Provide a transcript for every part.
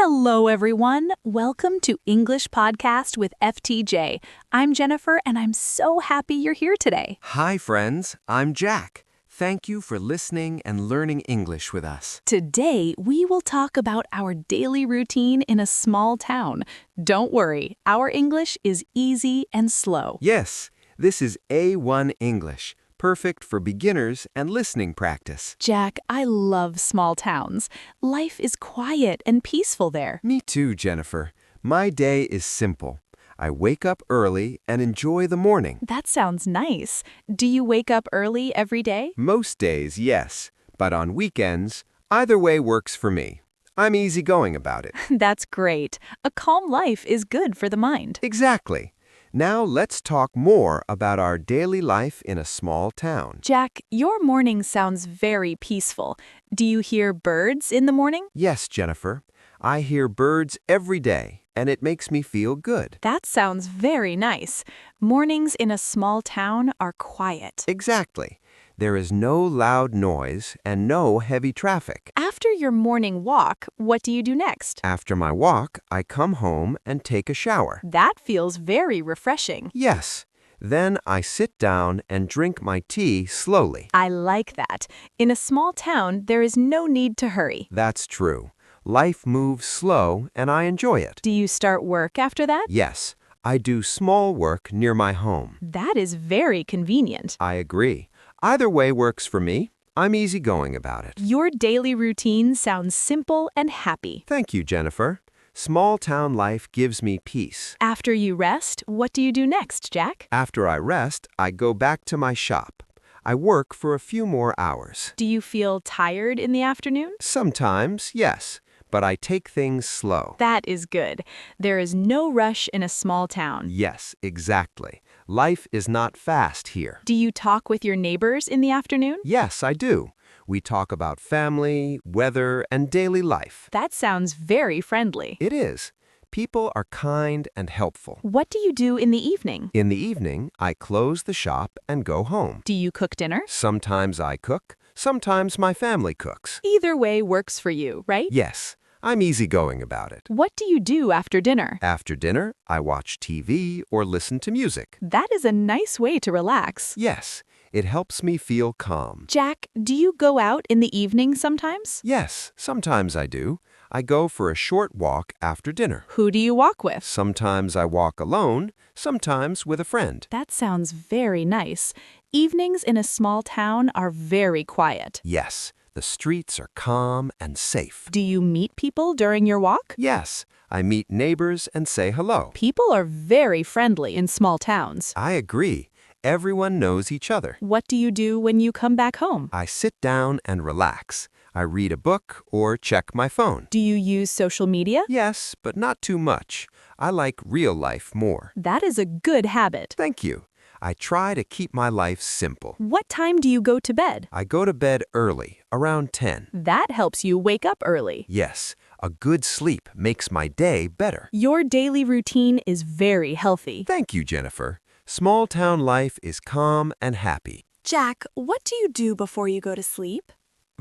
Hello, everyone. Welcome to English Podcast with FTJ. I'm Jennifer, and I'm so happy you're here today. Hi, friends. I'm Jack. Thank you for listening and learning English with us. Today, we will talk about our daily routine in a small town. Don't worry, our English is easy and slow. Yes, this is A1 English, perfect for beginners and listening practice. Jack, I love small towns. Life is quiet and peaceful there. Me too, Jennifer. My day is simple. I wake up early and enjoy the morning. That sounds nice. Do you wake up early every day? Most days, yes, but on weekends, either way works for me. I'm easygoing about it. That's great. A calm life is good for the mind. Exactly. Now let's talk more about our daily life in a small town. Jack, your morning sounds very peaceful. Do you hear birds in the morning? Yes, Jennifer. I hear birds every day, and it makes me feel good. That sounds very nice. Mornings in a small town are quiet. Exactly. There is no loud noise and no heavy traffic. After your morning walk, what do you do next? After my walk, I come home and take a shower. That feels very refreshing. Yes. Then I sit down and drink my tea slowly. I like that. In a small town, there is no need to hurry. That's true. Life moves slow and I enjoy it. Do you start work after that? Yes. I do small work near my home. That is very convenient. I agree. Either way works for me. I'm easygoing about it. Your daily routine sounds simple and happy. Thank you, Jennifer. Small town life gives me peace. After you rest, what do you do next, Jack? After I rest, I go back to my shop. I work for a few more hours. Do you feel tired in the afternoon? Sometimes, yes, but I take things slow. That is good. There is no rush in a small town. Yes, exactly. Life is not fast here. Do you talk with your neighbors in the afternoon? Yes, I do. We talk about family, weather, and daily life. That sounds very friendly. It is. People are kind and helpful. What do you do in the evening? In the evening, I close the shop and go home. Do you cook dinner? Sometimes I cook, sometimes my family cooks. Either way works for you, right? Yes, I'm easygoing about it. What do you do after dinner? After dinner, I watch TV or listen to music. That is a nice way to relax. Yes, it helps me feel calm. Jack, do you go out in the evening sometimes? Yes, sometimes I do. I go for a short walk after dinner. Who do you walk with? Sometimes I walk alone, sometimes with a friend. That sounds very nice. Evenings in a small town are very quiet. Yes, the streets are calm and safe. Do you meet people during your walk? Yes, I meet neighbors and say hello. People are very friendly in small towns. I agree. Everyone knows each other. What do you do when you come back home? I sit down and relax. I read a book or check my phone. Do you use social media? Yes, but not too much. I like real life more. That is a good habit. Thank you. I try to keep my life simple. What time do you go to bed? I go to bed early, around 10. That helps you wake up early. Yes, a good sleep makes my day better. Your daily routine is very healthy. Thank you, Jennifer. Small town life is calm and happy. Jack, what do you do before you go to sleep?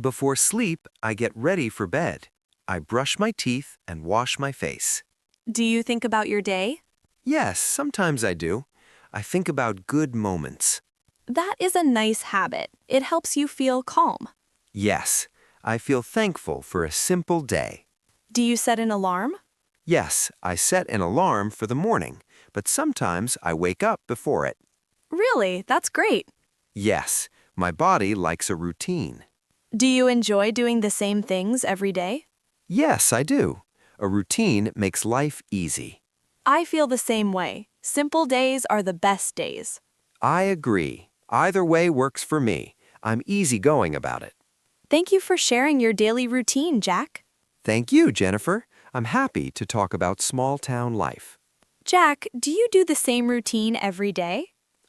Before sleep, I get ready for bed. I brush my teeth and wash my face. Do you think about your day? Yes, sometimes I do. I think about good moments. That is a nice habit. It helps you feel calm. Yes, I feel thankful for a simple day. Do you set an alarm? Yes, I set an alarm for the morning, but sometimes I wake up before it. Really? That's great. Yes, my body likes a routine. Do you enjoy doing the same things every day? Yes, I do. A routine makes life easy. I feel the same way. Simple days are the best days. I agree. Either way works for me. I'm easygoing about it. Thank you for sharing your daily routine, Jack. Thank you, Jennifer. I'm happy to talk about small town life. Jack, do you do the same routine every day?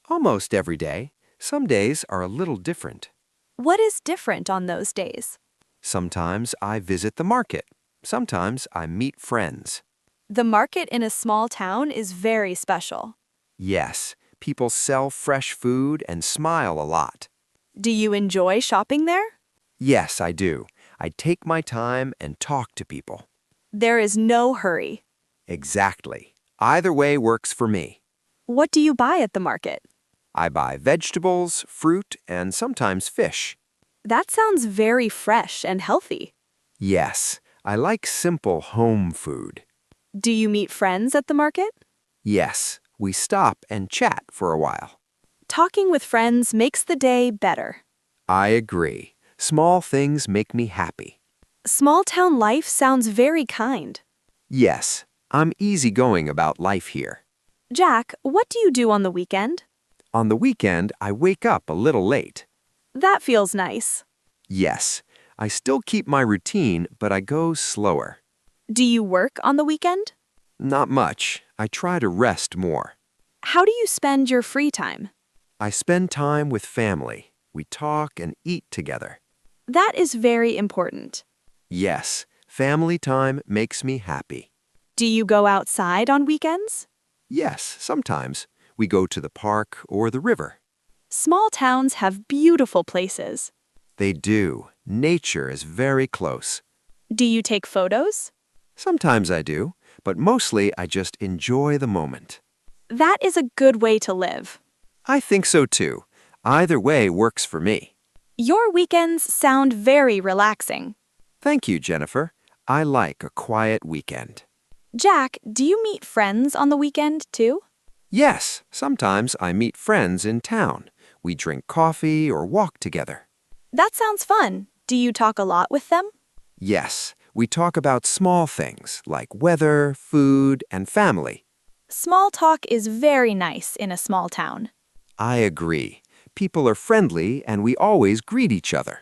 Almost every day. Some days are a little different. What is different on those days? Sometimes I visit the market. Sometimes I meet friends. The market in a small town is very special. Yes, people sell fresh food and smile a lot. Do you enjoy shopping there? Yes, I do. I take my time and talk to people. There is no hurry. Exactly. Either way works for me. What do you buy at the market? I buy vegetables, fruit, and sometimes fish. That sounds very fresh and healthy. Yes, I like simple home food. Do you meet friends at the market? Yes, we stop and chat for a while. Talking with friends makes the day better. I agree. Small things make me happy. Small town life sounds very kind. Yes, I'm easygoing about life here. Jack, what do you do on the weekend? On the weekend, I wake up a little late. That feels nice. Yes, I still keep my routine, but I go slower. Do you work on the weekend? Not much. I try to rest more. How do you spend your free time? I spend time with family. We talk and eat together. That is very important. Yes, family time makes me happy. Do you go outside on weekends? Yes, sometimes. We go to the park or the river. Small towns have beautiful places. They do. Nature is very close. Do you take photos? Sometimes I do, but mostly I just enjoy the moment. That is a good way to live. I think so too. Either way works for me. Your weekends sound very relaxing. Thank you, Jennifer. I like a quiet weekend. Jack, do you meet friends on the weekend too? Yes, sometimes I meet friends in town. We drink coffee or walk together. That sounds fun. Do you talk a lot with them? Yes, we talk about small things like weather, food, and family. Small talk is very nice in a small town. I agree. People are friendly and we always greet each other.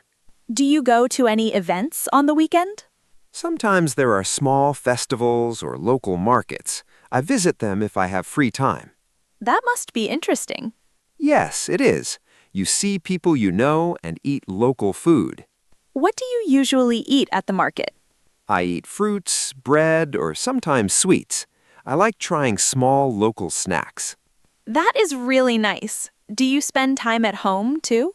Do you go to any events on the weekend? Sometimes there are small festivals or local markets. I visit them if I have free time. That must be interesting. Yes, it is. You see people you know and eat local food. What do you usually eat at the market? I eat fruits, bread, or sometimes sweets. I like trying small local snacks. That is really nice. Do you spend time at home too?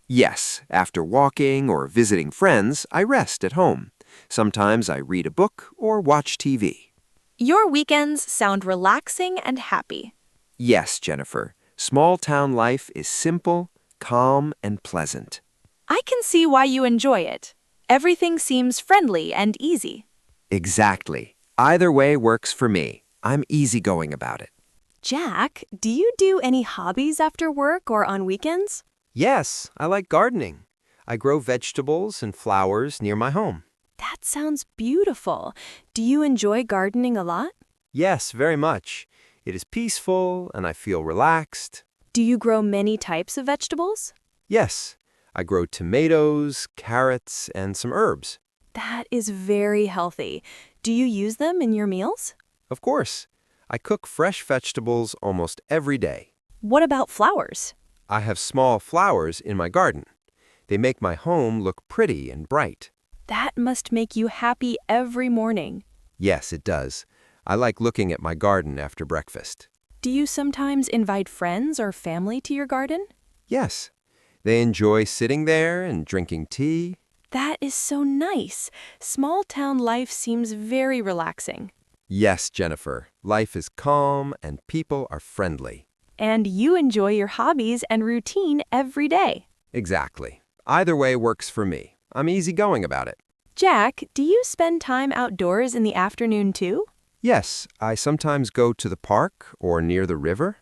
Yes, after walking or visiting friends, I rest at home. Sometimes I read a book or watch TV. Your weekends sound relaxing and happy. Yes, Jennifer. Small town life is simple, calm, and pleasant. I can see why you enjoy it. Everything seems friendly and easy. Exactly. Either way works for me. I'm easygoing about it. Jack, do you do any hobbies after work or on weekends? Yes, I like gardening. I grow vegetables and flowers near my home. That sounds beautiful. Do you enjoy gardening a lot? Yes, very much. It is peaceful and I feel relaxed. Do you grow many types of vegetables? Yes, I grow tomatoes, carrots, and some herbs. That is very healthy. Do you use them in your meals? Of course, I cook fresh vegetables almost every day. What about flowers? I have small flowers in my garden. They make my home look pretty and bright. That must make you happy every morning. Yes, it does. I like looking at my garden after breakfast. Do you sometimes invite friends or family to your garden? Yes, they enjoy sitting there and drinking tea. That is so nice. Small town life seems very relaxing. Yes, Jennifer, life is calm and people are friendly. And you enjoy your hobbies and routine every day. Exactly. Either way works for me. I'm easygoing about it. Jack, do you spend time outdoors in the afternoon too? Yes, I sometimes go to the park or near the river.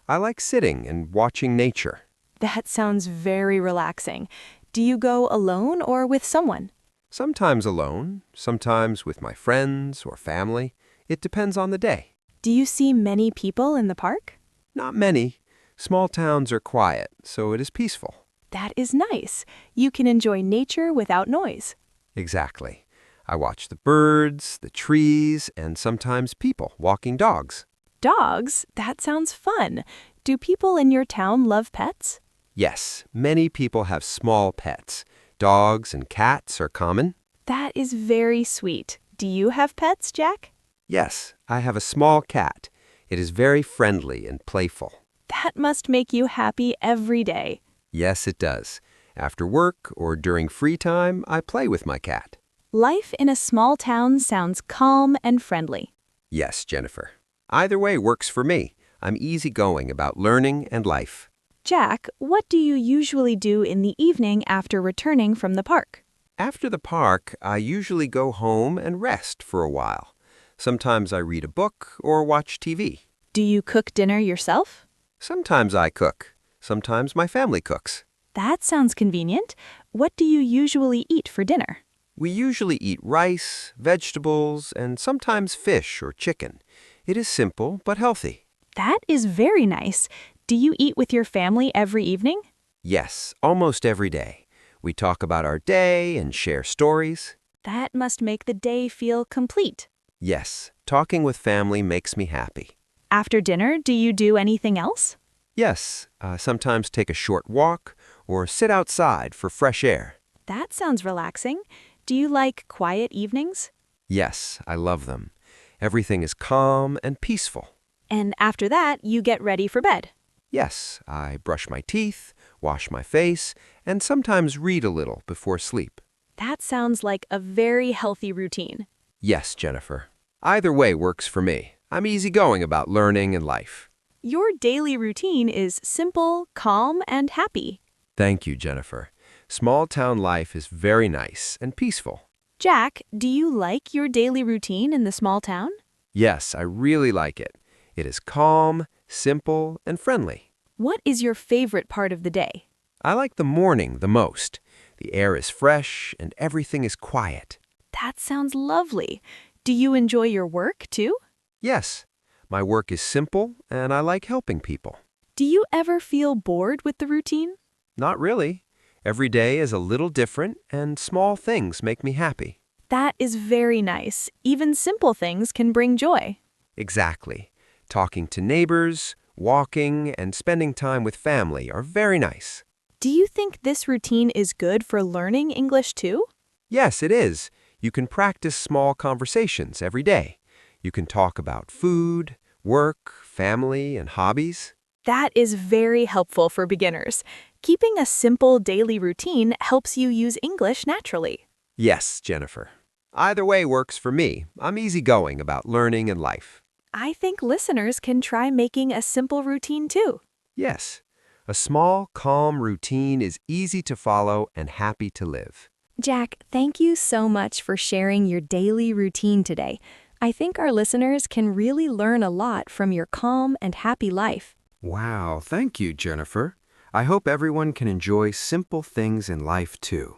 I like sitting and watching nature. That sounds very relaxing. Do you go alone or with someone? Sometimes alone, sometimes with my friends or family. It depends on the day. Do you see many people in the park? Not many. Small towns are quiet, so it is peaceful. That is nice. You can enjoy nature without noise. Exactly. I watch the birds, the trees, and sometimes people walking dogs. Dogs? That sounds fun. Do people in your town love pets? Yes, many people have small pets. Dogs and cats are common. That is very sweet. Do you have pets, Jack? Yes, I have a small cat. It is very friendly and playful. That must make you happy every day. Yes, it does. After work or during free time, I play with my cat. Life in a small town sounds calm and friendly. Yes, Jennifer. Either way works for me. I'm easygoing about learning and life. Jack, what do you usually do in the evening after returning from the park? After the park, I usually go home and rest for a while. Sometimes I read a book or watch TV. Do you cook dinner yourself? Sometimes I cook. Sometimes my family cooks. That sounds convenient. What do you usually eat for dinner? We usually eat rice, vegetables, and sometimes fish or chicken. It is simple but healthy. That is very nice. Do you eat with your family every evening? Yes, almost every day. We talk about our day and share stories. That must make the day feel complete. Yes, talking with family makes me happy. After dinner, do you do anything else? Yes, sometimes take a short walk or sit outside for fresh air. That sounds relaxing. Do you like quiet evenings? Yes, I love them. Everything is calm and peaceful. And after that, you get ready for bed. Yes, I brush my teeth, wash my face, and sometimes read a little before sleep. That sounds like a very healthy routine. Yes, Jennifer. Either way works for me. I'm easygoing about learning and life. Your daily routine is simple, calm, and happy. Thank you, Jennifer. Small town life is very nice and peaceful. Jack, do you like your daily routine in the small town? Yes, I really like it. It is calm, simple, and friendly. What is your favorite part of the day? I like the morning the most. The air is fresh and everything is quiet. That sounds lovely. Do you enjoy your work, too? Yes, my work is simple and I like helping people. Do you ever feel bored with the routine? Not really. Every day is a little different and small things make me happy. That is very nice. Even simple things can bring joy. Exactly. Talking to neighbors, walking, and spending time with family are very nice. Do you think this routine is good for learning English, too? Yes, it is. You can practice small conversations every day. You can talk about food, work, family, and hobbies. That is very helpful for beginners. Keeping a simple daily routine helps you use English naturally. Yes, Jennifer. Either way works for me. I'm easygoing about learning and life. I think listeners can try making a simple routine too. Yes, a small, calm routine is easy to follow and happy to live. Jack, thank you so much for sharing your daily routine today. I think our listeners can really learn a lot from your calm and happy life. Wow, thank you, Jennifer. I hope everyone can enjoy simple things in life too.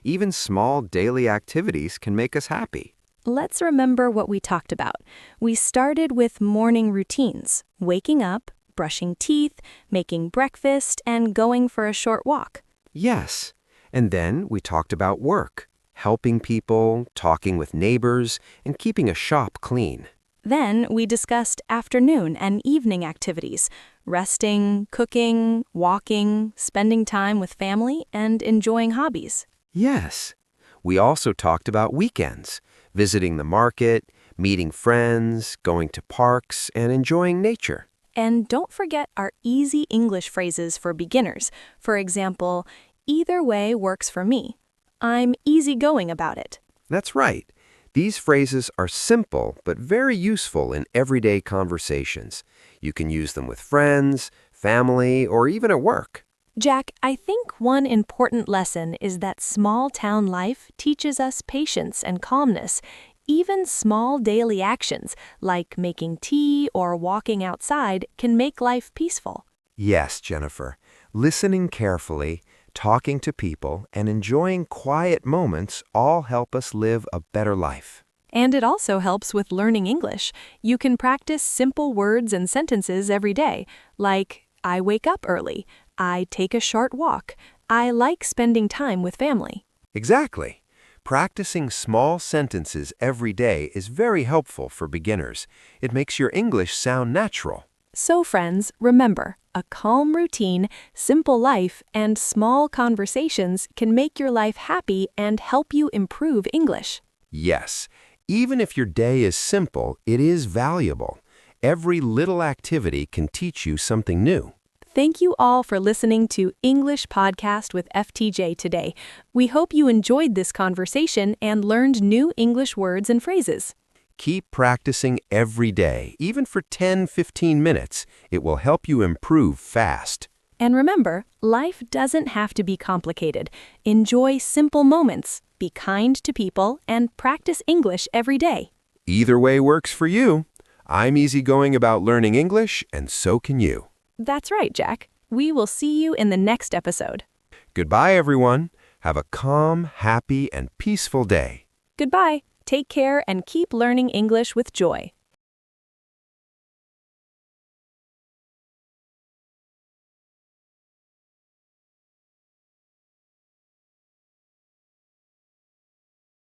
Even small daily activities can make us happy. Let's remember what we talked about. We started with morning routines, waking up, brushing teeth, making breakfast, and going for a short walk. Yes, and then we talked about work, helping people, talking with neighbors, and keeping a shop clean. Then we discussed afternoon and evening activities, resting, cooking, walking, spending time with family, and enjoying hobbies. Yes, we also talked about weekends, visiting the market, meeting friends, going to parks, and enjoying nature. And don't forget our easy English phrases for beginners. For example, either way works for me. I'm easygoing about it. That's right. These phrases are simple but very useful in everyday conversations. You can use them with friends, family, or even at work. Jack, I think one important lesson is that small town life teaches us patience and calmness. Even small daily actions, like making tea or walking outside, can make life peaceful. Yes, Jennifer. Listening carefully, talking to people, and enjoying quiet moments all help us live a better life. And it also helps with learning English. You can practice simple words and sentences every day, like, I wake up early, I take a short walk, I like spending time with family. Exactly. Practicing small sentences every day is very helpful for beginners. It makes your English sound natural. So friends, remember, a calm routine, simple life, and small conversations can make your life happy and help you improve English. Yes, even if your day is simple, it is valuable. Every little activity can teach you something new. Thank you all for listening to English Podcast with FTJ today. We hope you enjoyed this conversation and learned new English words and phrases. Keep practicing every day, even for 10-15 minutes. It will help you improve fast. And remember, life doesn't have to be complicated. Enjoy simple moments, be kind to people, and practice English every day. Either way works for you. I'm easygoing about learning English, and so can you. That's right, Jack. We will see you in the next episode. Goodbye, everyone. Have a calm, happy, and peaceful day. Goodbye. Take care and keep learning English with joy.